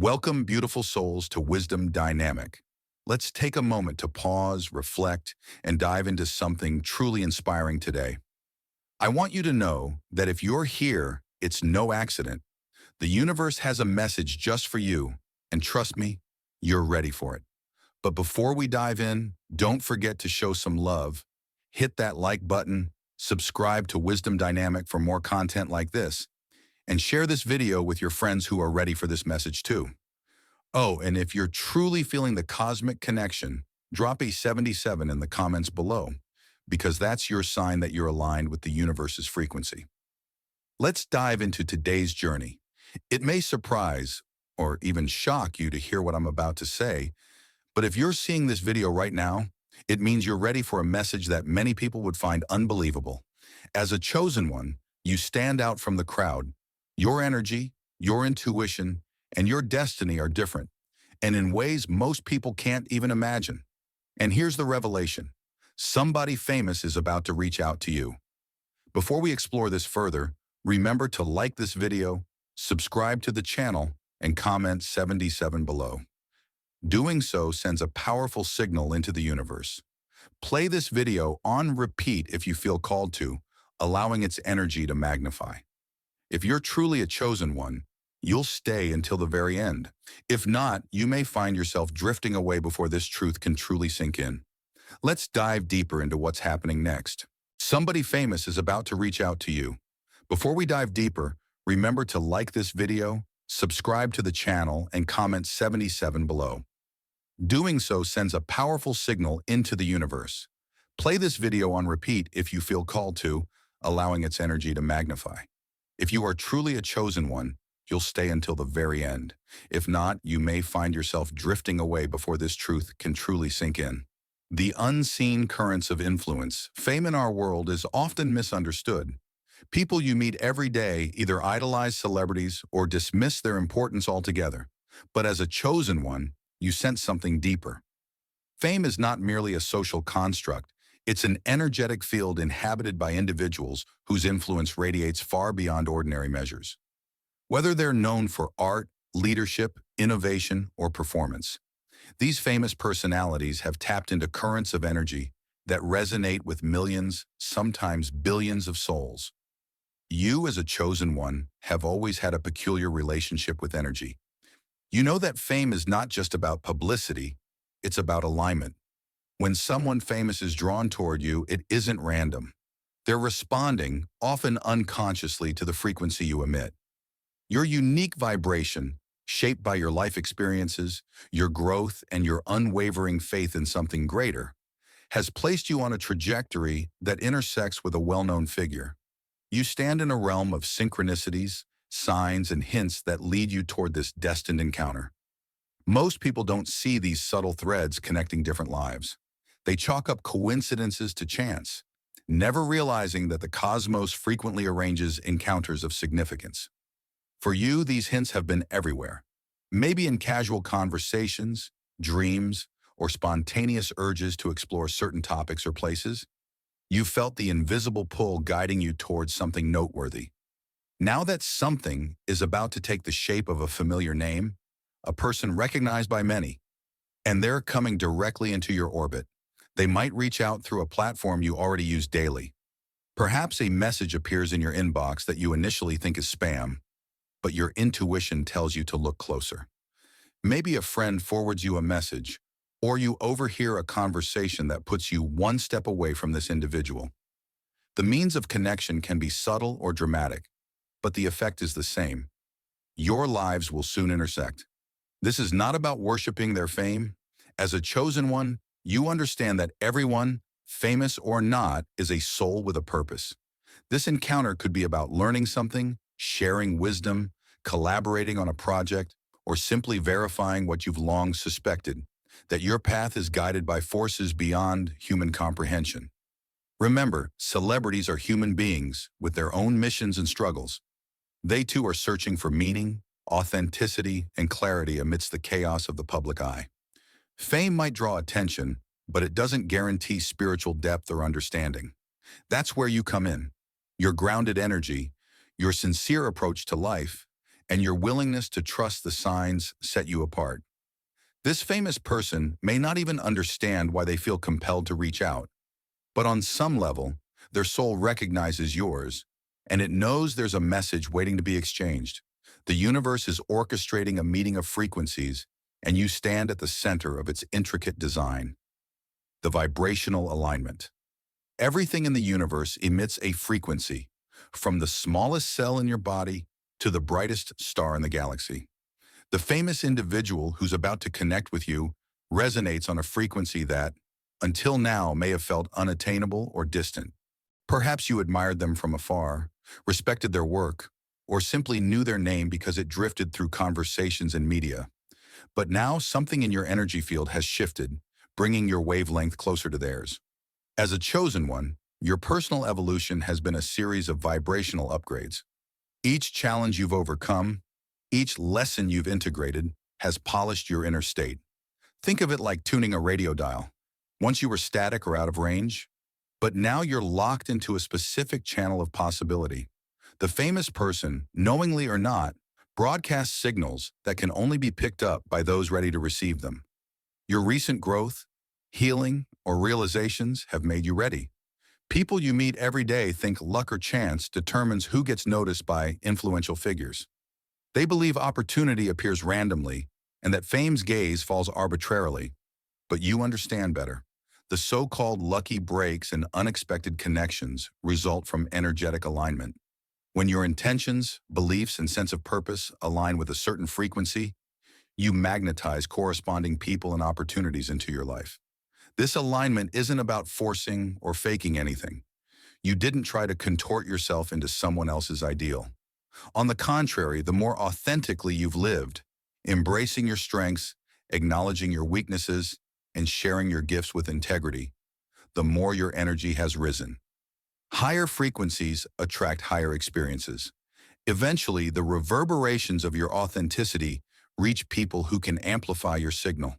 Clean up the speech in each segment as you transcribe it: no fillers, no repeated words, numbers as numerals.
Welcome, beautiful souls, to Wisdom Dynamic. Let's take a moment to pause, reflect, and dive into something truly inspiring today. I want you to know that if you're here, it's no accident. The universe has a message just for you, and trust me, you're ready for it. But before we dive in, don't forget to show some love. Hit that like button, subscribe to Wisdom Dynamic for more content like this, and share this video with your friends who are ready for this message too. Oh, and if you're truly feeling the cosmic connection, drop a 77 in the comments below, because that's your sign that you're aligned with the universe's frequency. Let's dive into today's journey. It may surprise or even shock you to hear what I'm about to say, but if you're seeing this video right now, it means you're ready for a message that many people would find unbelievable. As a chosen one, you stand out from the crowd. Your energy, your intuition, and your destiny are different, and in ways most people can't even imagine. And here's the revelation. Somebody famous is about to reach out to you. Before we explore this further, remember to like this video, subscribe to the channel, and comment 77 below. Doing so sends a powerful signal into the universe. Play this video on repeat if you feel called to, allowing its energy to magnify. If you're truly a chosen one, you'll stay until the very end. If not, you may find yourself drifting away before this truth can truly sink in. Let's dive deeper into what's happening next. Somebody famous is about to reach out to you. Before we dive deeper, remember to like this video, subscribe to the channel, and comment 77 below. Doing so sends a powerful signal into the universe. Play this video on repeat if you feel called to, allowing its energy to magnify. If you are truly a chosen one, you'll stay until the very end. If not, you may find yourself drifting away before this truth can truly sink in. The unseen currents of influence, fame in our world, is often misunderstood. People you meet every day either idolize celebrities or dismiss their importance altogether. But as a chosen one, you sense something deeper. Fame is not merely a social construct. It's an energetic field inhabited by individuals whose influence radiates far beyond ordinary measures. Whether they're known for art, leadership, innovation, or performance, these famous personalities have tapped into currents of energy that resonate with millions, sometimes billions of souls. You, as a chosen one, have always had a peculiar relationship with energy. You know that fame is not just about publicity, it's about alignment. When someone famous is drawn toward you, it isn't random. They're responding, often unconsciously, to the frequency you emit. Your unique vibration, shaped by your life experiences, your growth, and your unwavering faith in something greater, has placed you on a trajectory that intersects with a well-known figure. You stand in a realm of synchronicities, signs, and hints that lead you toward this destined encounter. Most people don't see these subtle threads connecting different lives. They chalk up coincidences to chance, never realizing that the cosmos frequently arranges encounters of significance. For you, these hints have been everywhere. Maybe in casual conversations, dreams, or spontaneous urges to explore certain topics or places. You felt the invisible pull guiding you towards something noteworthy. Now that something is about to take the shape of a familiar name, a person recognized by many, and they're coming directly into your orbit. They might reach out through a platform you already use daily. Perhaps a message appears in your inbox that you initially think is spam, but your intuition tells you to look closer. Maybe a friend forwards you a message, or you overhear a conversation that puts you one step away from this individual. The means of connection can be subtle or dramatic, but the effect is the same. Your lives will soon intersect. This is not about worshiping their fame. As a chosen one, you understand that everyone, famous or not, is a soul with a purpose. This encounter could be about learning something, sharing wisdom, collaborating on a project, or simply verifying what you've long suspected, that your path is guided by forces beyond human comprehension. Remember, celebrities are human beings with their own missions and struggles. They too are searching for meaning, authenticity, and clarity amidst the chaos of the public eye. Fame might draw attention, but it doesn't guarantee spiritual depth or understanding. That's where you come in. Your grounded energy, your sincere approach to life, and your willingness to trust the signs set you apart. This famous person may not even understand why they feel compelled to reach out, but on some level, their soul recognizes yours, and it knows there's a message waiting to be exchanged. The universe is orchestrating a meeting of frequencies, and you stand at the center of its intricate design. The vibrational alignment. Everything in the universe emits a frequency, from the smallest cell in your body to the brightest star in the galaxy. The famous individual who's about to connect with you resonates on a frequency that, until now, may have felt unattainable or distant. Perhaps you admired them from afar, respected their work, or simply knew their name because it drifted through conversations and media. But now something in your energy field has shifted, bringing your wavelength closer to theirs. As a chosen one, your personal evolution has been a series of vibrational upgrades. Each challenge you've overcome, each lesson you've integrated, has polished your inner state. Think of it like tuning a radio dial. Once you were static or out of range, but now you're locked into a specific channel of possibility. The famous person, knowingly or not, broadcasts signals that can only be picked up by those ready to receive them. Your recent growth, healing, or realizations have made you ready. People you meet every day think luck or chance determines who gets noticed by influential figures. They believe opportunity appears randomly and that fame's gaze falls arbitrarily. But you understand better. The so-called lucky breaks and unexpected connections result from energetic alignment. When your intentions, beliefs, and sense of purpose align with a certain frequency, you magnetize corresponding people and opportunities into your life. This alignment isn't about forcing or faking anything. You didn't try to contort yourself into someone else's ideal. On the contrary, the more authentically you've lived, embracing your strengths, acknowledging your weaknesses, and sharing your gifts with integrity, the more your energy has risen. Higher frequencies attract higher experiences. Eventually, the reverberations of your authenticity reach people who can amplify your signal.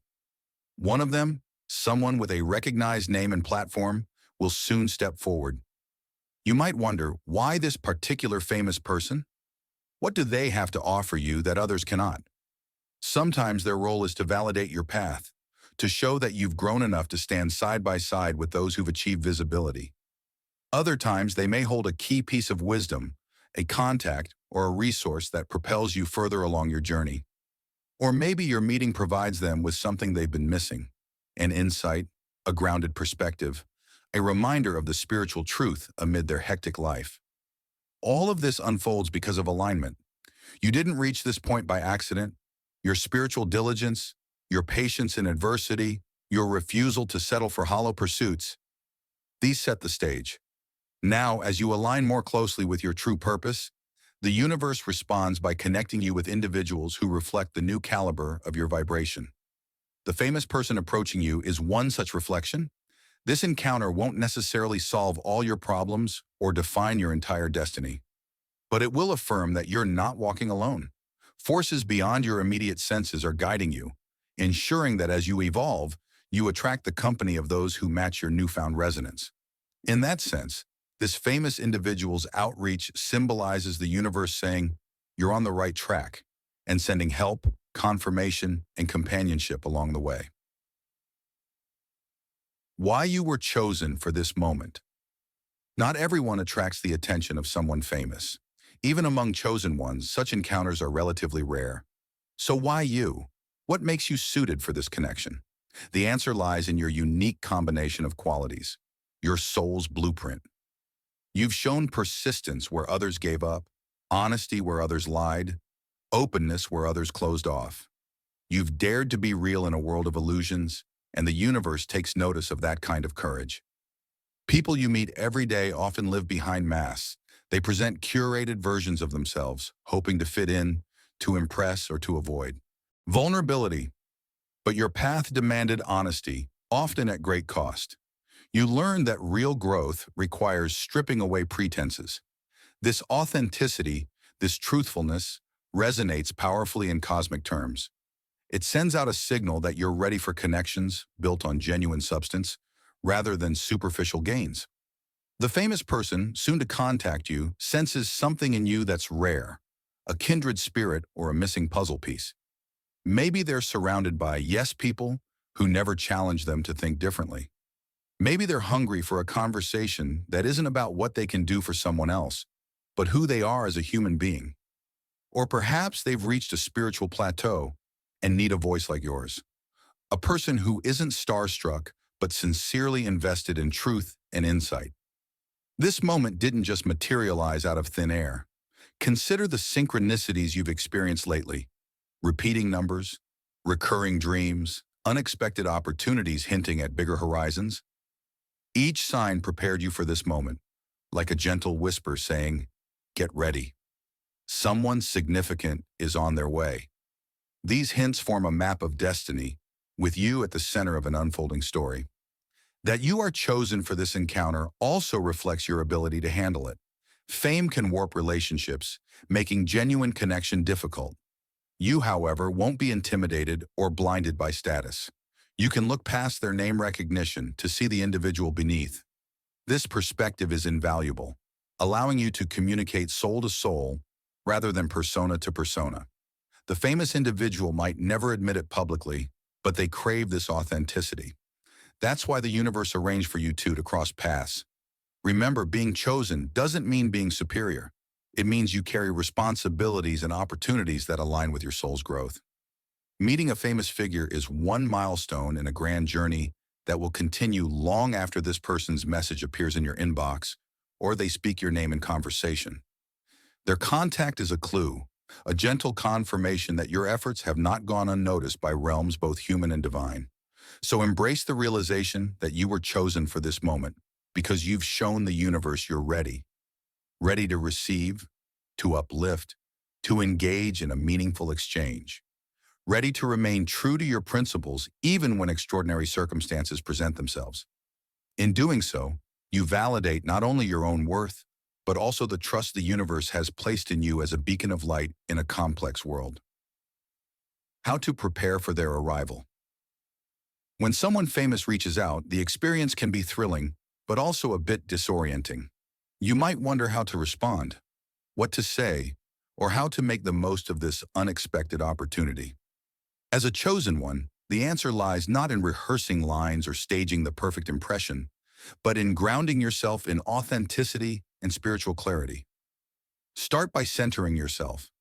One of them, someone with a recognized name and platform, will soon step forward. You might wonder, why this particular famous person? What do they have to offer you that others cannot? Sometimes their role is to validate your path, to show that you've grown enough to stand side by side with those who've achieved visibility. Other times they may hold a key piece of wisdom, a contact, or a resource that propels you further along your journey. Or maybe your meeting provides them with something they've been missing, an insight, a grounded perspective, a reminder of the spiritual truth amid their hectic life. All of this unfolds because of alignment. You didn't reach this point by accident. Your spiritual diligence, your patience in adversity, your refusal to settle for hollow pursuits, these set the stage. Now, as you align more closely with your true purpose, the universe responds by connecting you with individuals who reflect the new caliber of your vibration. The famous person approaching you is one such reflection. This encounter won't necessarily solve all your problems or define your entire destiny, but it will affirm that you're not walking alone. Forces beyond your immediate senses are guiding you, ensuring that as you evolve, you attract the company of those who match your newfound resonance. In that sense, this famous individual's outreach symbolizes the universe saying, "You're on the right track," and sending help, confirmation, and companionship along the way. Why you were chosen for this moment. Not everyone attracts the attention of someone famous. Even among chosen ones, such encounters are relatively rare. So why you? What makes you suited for this connection? The answer lies in your unique combination of qualities, your soul's blueprint. You've shown persistence where others gave up, honesty where others lied, openness where others closed off. You've dared to be real in a world of illusions, and the universe takes notice of that kind of courage. People you meet every day often live behind masks. They present curated versions of themselves, hoping to fit in, to impress, or to avoid vulnerability. But your path demanded honesty, often at great cost. You learned that real growth requires stripping away pretenses. This authenticity, this truthfulness, resonates powerfully in cosmic terms. It sends out a signal that you're ready for connections built on genuine substance, rather than superficial gains. The famous person, soon to contact you, senses something in you that's rare, a kindred spirit, or a missing puzzle piece. Maybe they're surrounded by yes people who never challenge them to think differently. Maybe they're hungry for a conversation that isn't about what they can do for someone else, but who they are as a human being. Or perhaps they've reached a spiritual plateau and need a voice like yours. A person who isn't starstruck, but sincerely invested in truth and insight. This moment didn't just materialize out of thin air. Consider the synchronicities you've experienced lately. Repeating numbers, recurring dreams, unexpected opportunities hinting at bigger horizons. Each sign prepared you for this moment, like a gentle whisper saying, "Get ready. Someone significant is on their way." These hints form a map of destiny, with you at the center of an unfolding story. That you are chosen for this encounter also reflects your ability to handle it. Fame can warp relationships, making genuine connection difficult. You, however, won't be intimidated or blinded by status. You can look past their name recognition to see the individual beneath. This perspective is invaluable, allowing you to communicate soul to soul rather than persona to persona. The famous individual might never admit it publicly, but they crave this authenticity. That's why the universe arranged for you two to cross paths. Remember, being chosen doesn't mean being superior. It means you carry responsibilities and opportunities that align with your soul's growth. Meeting a famous figure is one milestone in a grand journey that will continue long after this person's message appears in your inbox or they speak your name in conversation. Their contact is a clue, a gentle confirmation that your efforts have not gone unnoticed by realms both human and divine. So embrace the realization that you were chosen for this moment because you've shown the universe you're ready. Ready to receive, to uplift, to engage in a meaningful exchange. Ready to remain true to your principles even when extraordinary circumstances present themselves. In doing so, you validate not only your own worth, but also the trust the universe has placed in you as a beacon of light in a complex world. How to prepare for their arrival. When someone famous reaches out, the experience can be thrilling, but also a bit disorienting. You might wonder how to respond, what to say, or how to make the most of this unexpected opportunity. As a chosen one, the answer lies not in rehearsing lines or staging the perfect impression, but in grounding yourself in authenticity and spiritual clarity. Start by centering yourself.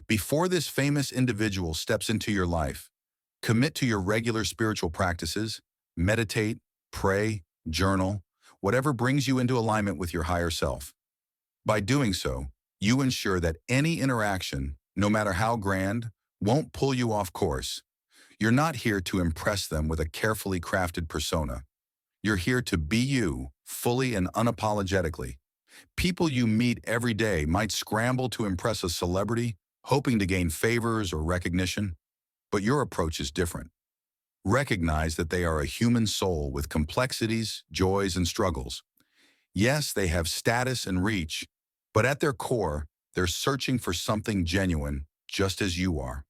Before this famous individual steps into your life, commit to your regular spiritual practices, meditate, pray, journal, whatever brings you into alignment with your higher self. By doing so, you ensure that any interaction, no matter how grand, won't pull you off course. You're not here to impress them with a carefully crafted persona. You're here to be you, fully and unapologetically. People you meet every day might scramble to impress a celebrity, hoping to gain favors or recognition. But your approach is different. Recognize that they are a human soul with complexities, joys, and struggles. Yes, they have status and reach, but at their core, they're searching for something genuine, just as you are.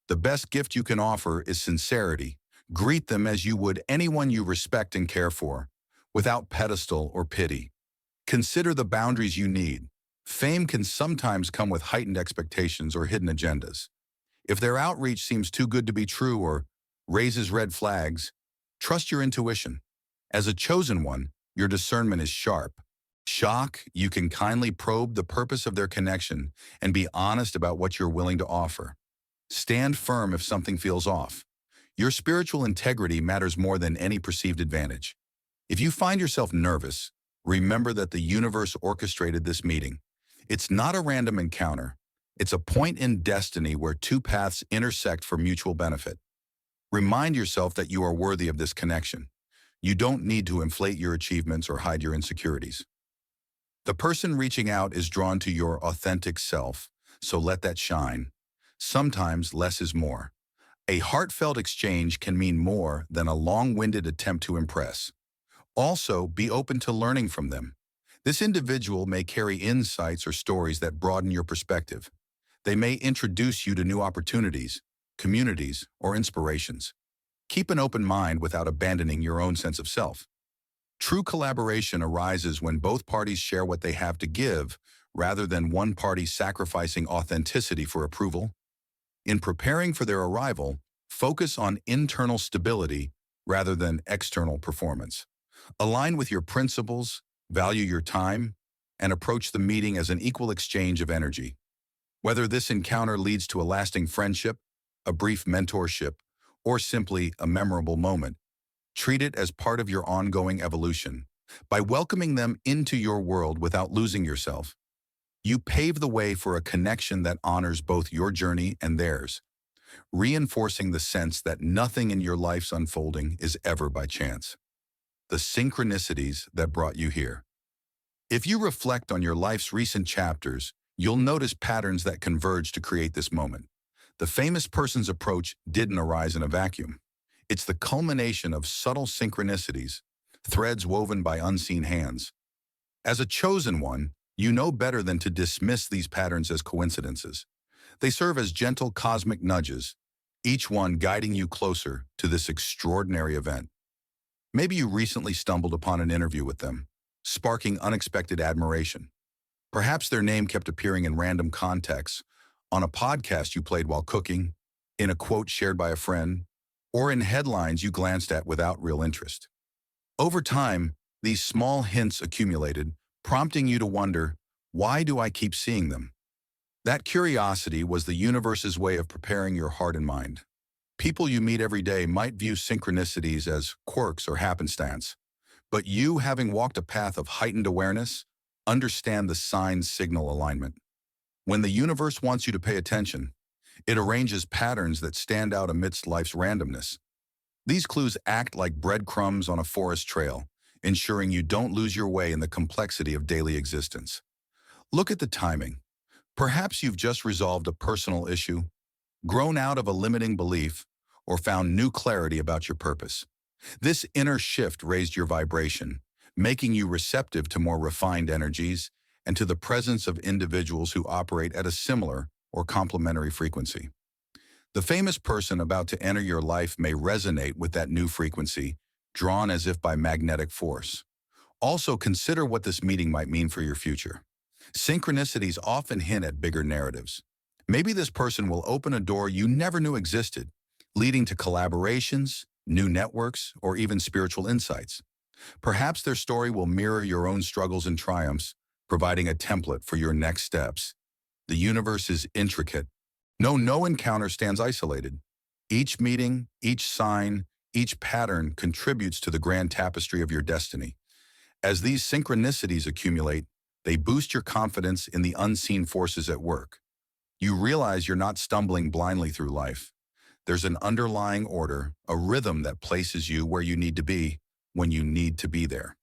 The best gift you can offer is sincerity. Greet them as you would anyone you respect and care for, without pedestal or pity. Consider the boundaries you need. Fame can sometimes come with heightened expectations or hidden agendas. If their outreach seems too good to be true or raises red flags, trust your intuition. As a chosen one, your discernment is sharp. You can kindly probe the purpose of their connection and be honest about what you're willing to offer. Stand firm if something feels off. Your spiritual integrity matters more than any perceived advantage. If you find yourself nervous, remember that the universe orchestrated this meeting. It's not a random encounter. It's a point in destiny where two paths intersect for mutual benefit. Remind yourself that you are worthy of this connection. You don't need to inflate your achievements or hide your insecurities. The person reaching out is drawn to your authentic self, so let that shine. Sometimes less is more. A heartfelt exchange can mean more than a long-winded attempt to impress. Also, be open to learning from them. This individual may carry insights or stories that broaden your perspective. They may introduce you to new opportunities, communities, or inspirations. Keep an open mind without abandoning your own sense of self. True collaboration arises when both parties share what they have to give rather than one party sacrificing authenticity for approval. In preparing for their arrival, focus on internal stability rather than external performance. Align with your principles, value your time, and approach the meeting as an equal exchange of energy. Whether this encounter leads to a lasting friendship, a brief mentorship, or simply a memorable moment, treat it as part of your ongoing evolution. By welcoming them into your world without losing yourself, you pave the way for a connection that honors both your journey and theirs, reinforcing the sense that nothing in your life's unfolding is ever by chance. The synchronicities that brought you here. If you reflect on your life's recent chapters, you'll notice patterns that converge to create this moment. The famous person's approach didn't arise in a vacuum. It's the culmination of subtle synchronicities, threads woven by unseen hands. As a chosen one, you know better than to dismiss these patterns as coincidences. They serve as gentle cosmic nudges, each one guiding you closer to this extraordinary event. Maybe you recently stumbled upon an interview with them, sparking unexpected admiration. Perhaps their name kept appearing in random contexts, on a podcast you played while cooking, in a quote shared by a friend, or in headlines you glanced at without real interest. Over time, these small hints accumulated, prompting you to wonder, why do I keep seeing them? That curiosity was the universe's way of preparing your heart and mind. People you meet every day might view synchronicities as quirks or happenstance, but you, having walked a path of heightened awareness, understand the signs signal alignment. When the universe wants you to pay attention, it arranges patterns that stand out amidst life's randomness. These clues act like breadcrumbs on a forest trail, ensuring you don't lose your way in the complexity of daily existence. Look at the timing. Perhaps you've just resolved a personal issue, grown out of a limiting belief, or found new clarity about your purpose. This inner shift raised your vibration, making you receptive to more refined energies and to the presence of individuals who operate at a similar or complementary frequency. The famous person about to enter your life may resonate with that new frequency, drawn as if by magnetic force. Also, consider what this meeting might mean for your future. Synchronicities often hint at bigger narratives. Maybe this person will open a door you never knew existed, leading to collaborations, new networks, or even spiritual insights. Perhaps their story will mirror your own struggles and triumphs, providing a template for your next steps. The universe is intricate. No encounter stands isolated. Each meeting, each sign, each pattern contributes to the grand tapestry of your destiny. As these synchronicities accumulate, they boost your confidence in the unseen forces at work. You realize you're not stumbling blindly through life. There's an underlying order, a rhythm that places you where you need to be when you need to be there.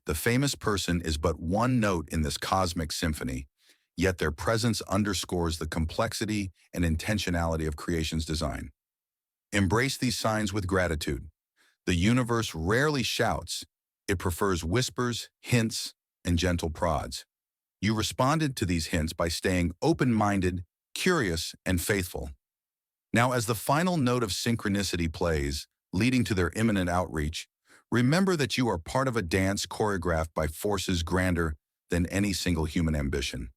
The famous person is but one note in this cosmic symphony, yet their presence underscores the complexity and intentionality of creation's design. Embrace these signs with gratitude. The universe rarely shouts. It prefers whispers, hints, and gentle prods. You responded to these hints by staying open-minded, curious, and faithful. Now, as the final note of synchronicity plays, leading to their imminent outreach, remember that you are part of a dance choreographed by forces grander than any single human ambition.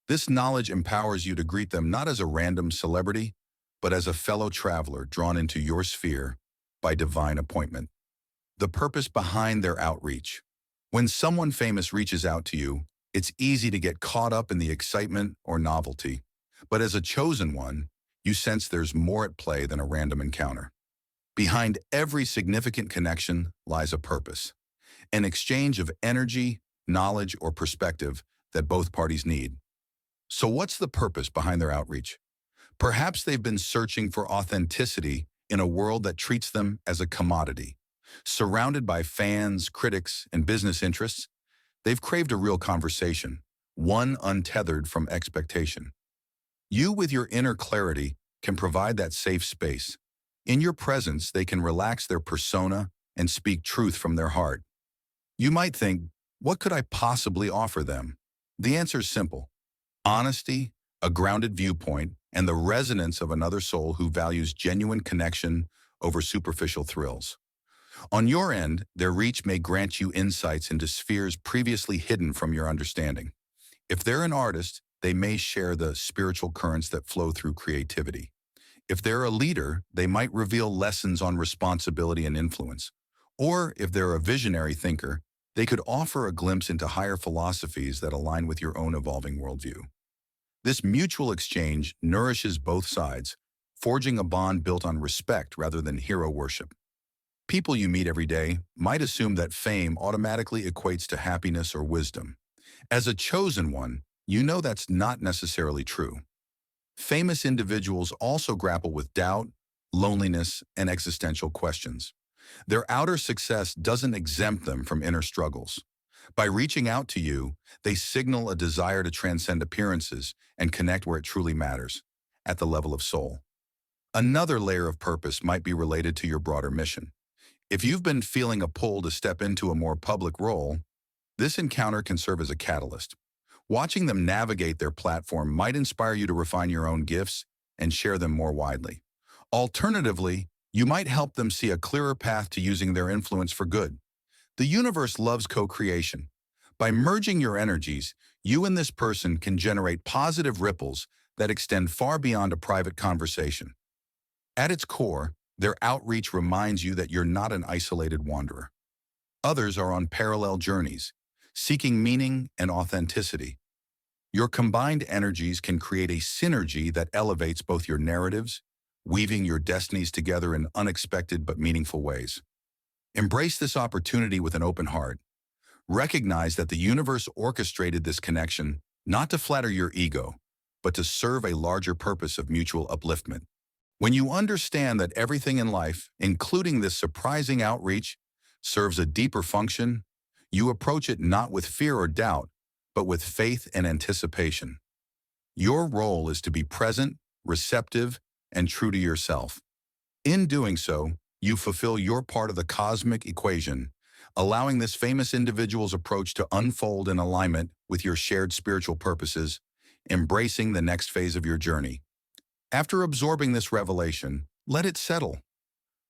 This knowledge empowers you to greet them not as a random celebrity, but as a fellow traveler drawn into your sphere by divine appointment. The purpose behind their outreach. When someone famous reaches out to you, it's easy to get caught up in the excitement or novelty. But as a chosen one, you sense there's more at play than a random encounter. Behind every significant connection lies a purpose, an exchange of energy, knowledge, or perspective that both parties need. So what's the purpose behind their outreach? Perhaps they've been searching for authenticity in a world that treats them as a commodity. Surrounded by fans, critics, and business interests, they've craved a real conversation, one untethered from expectation. You, with your inner clarity, can provide that safe space. In your presence, they can relax their persona and speak truth from their heart. You might think, what could I possibly offer them? The answer is simple. Honesty, a grounded viewpoint, and the resonance of another soul who values genuine connection over superficial thrills. On your end, their reach may grant you insights into spheres previously hidden from your understanding. If they're an artist, they may share the spiritual currents that flow through creativity. If they're a leader, they might reveal lessons on responsibility and influence. Or if they're a visionary thinker, they could offer a glimpse into higher philosophies that align with your own evolving worldview. This mutual exchange nourishes both sides, forging a bond built on respect rather than hero worship. People you meet every day might assume that fame automatically equates to happiness or wisdom. As a chosen one, you know that's not necessarily true. Famous individuals also grapple with doubt, loneliness, and existential questions. Their outer success doesn't exempt them from inner struggles. By reaching out to you, they signal a desire to transcend appearances and connect where it truly matters, at the level of soul. Another layer of purpose might be related to your broader mission. If you've been feeling a pull to step into a more public role, this encounter can serve as a catalyst. Watching them navigate their platform might inspire you to refine your own gifts and share them more widely. Alternatively, you might help them see a clearer path to using their influence for good. The universe loves co-creation. By merging your energies, you and this person can generate positive ripples that extend far beyond a private conversation. At its core, their outreach reminds you that you're not an isolated wanderer. Others are on parallel journeys, seeking meaning and authenticity. Your combined energies can create a synergy that elevates both your narratives, weaving your destinies together in unexpected but meaningful ways. Embrace this opportunity with an open heart. Recognize that the universe orchestrated this connection not to flatter your ego, but to serve a larger purpose of mutual upliftment. When you understand that everything in life, including this surprising outreach, serves a deeper function, you approach it not with fear or doubt, but with faith and anticipation. Your role is to be present, receptive, and true to yourself. In doing so, you fulfill your part of the cosmic equation, allowing this famous individual's approach to unfold in alignment with your shared spiritual purposes, embracing the next phase of your journey. After absorbing this revelation, let it settle.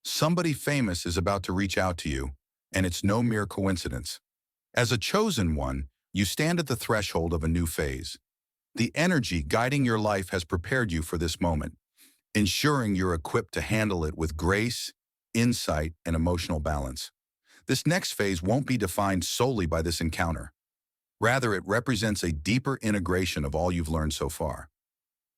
Somebody famous is about to reach out to you, and it's no mere coincidence. As a chosen one, you stand at the threshold of a new phase. The energy guiding your life has prepared you for this moment, ensuring you're equipped to handle it with grace, insight, and emotional balance. This next phase won't be defined solely by this encounter. Rather, it represents a deeper integration of all you've learned so far.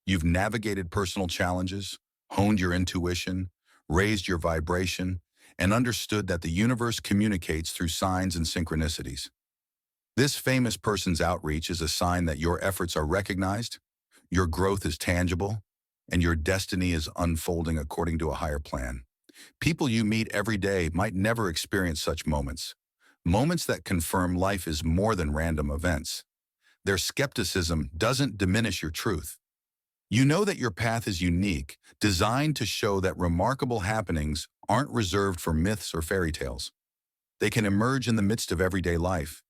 You've navigated personal challenges, honed your intuition, raised your vibration, and understood that the universe communicates through signs and synchronicities. This famous person's outreach is a sign that your efforts are recognized, your growth is tangible, and your destiny is unfolding according to a higher plan. People you meet every day might never experience such moments, moments that confirm life is more than random events. Their skepticism doesn't diminish your truth. You know that your path is unique, designed to show that remarkable happenings aren't reserved for myths or fairy tales. They can emerge in the midst of everyday life,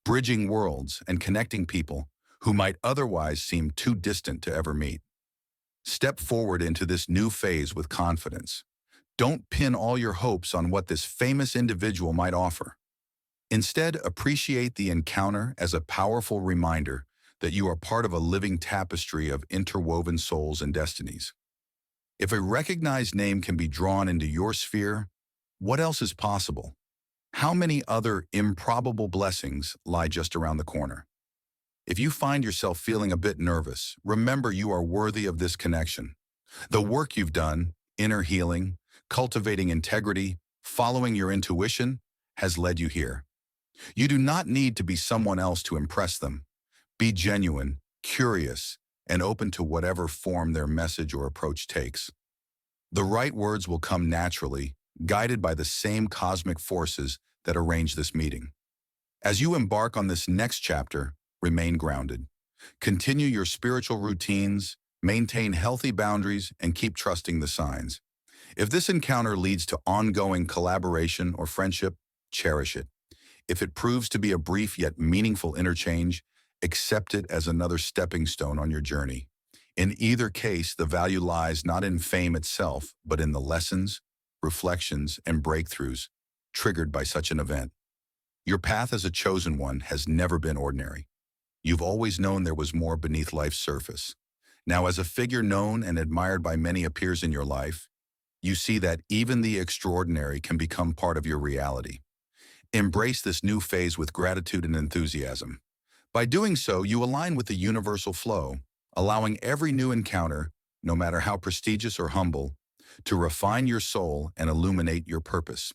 bridging worlds and connecting people who might otherwise seem too distant to ever meet. Step forward into this new phase with confidence. Don't pin all your hopes on what this famous individual might offer. Instead, appreciate the encounter as a powerful reminder that you are part of a living tapestry of interwoven souls and destinies. If a recognized name can be drawn into your sphere, what else is possible? How many other improbable blessings lie just around the corner? If you find yourself feeling a bit nervous, remember you are worthy of this connection. The work you've done, inner healing, cultivating integrity, following your intuition, has led you here. You do not need to be someone else to impress them. Be genuine, curious, and open to whatever form their message or approach takes. The right words will come naturally, guided by the same cosmic forces that arrange this meeting. As you embark on this next chapter, remain grounded. Continue your spiritual routines, maintain healthy boundaries, and keep trusting the signs. If this encounter leads to ongoing collaboration or friendship, cherish it. If it proves to be a brief yet meaningful interchange, accept it as another stepping stone on your journey. In either case, the value lies not in fame itself, but in the lessons, reflections, and breakthroughs triggered by such an event. Your path as a chosen one has never been ordinary. You've always known there was more beneath life's surface. Now, as a figure known and admired by many appears in your life, you see that even the extraordinary can become part of your reality. Embrace this new phase with gratitude and enthusiasm. By doing so, you align with the universal flow, allowing every new encounter, no matter how prestigious or humble, to refine your soul and illuminate your purpose.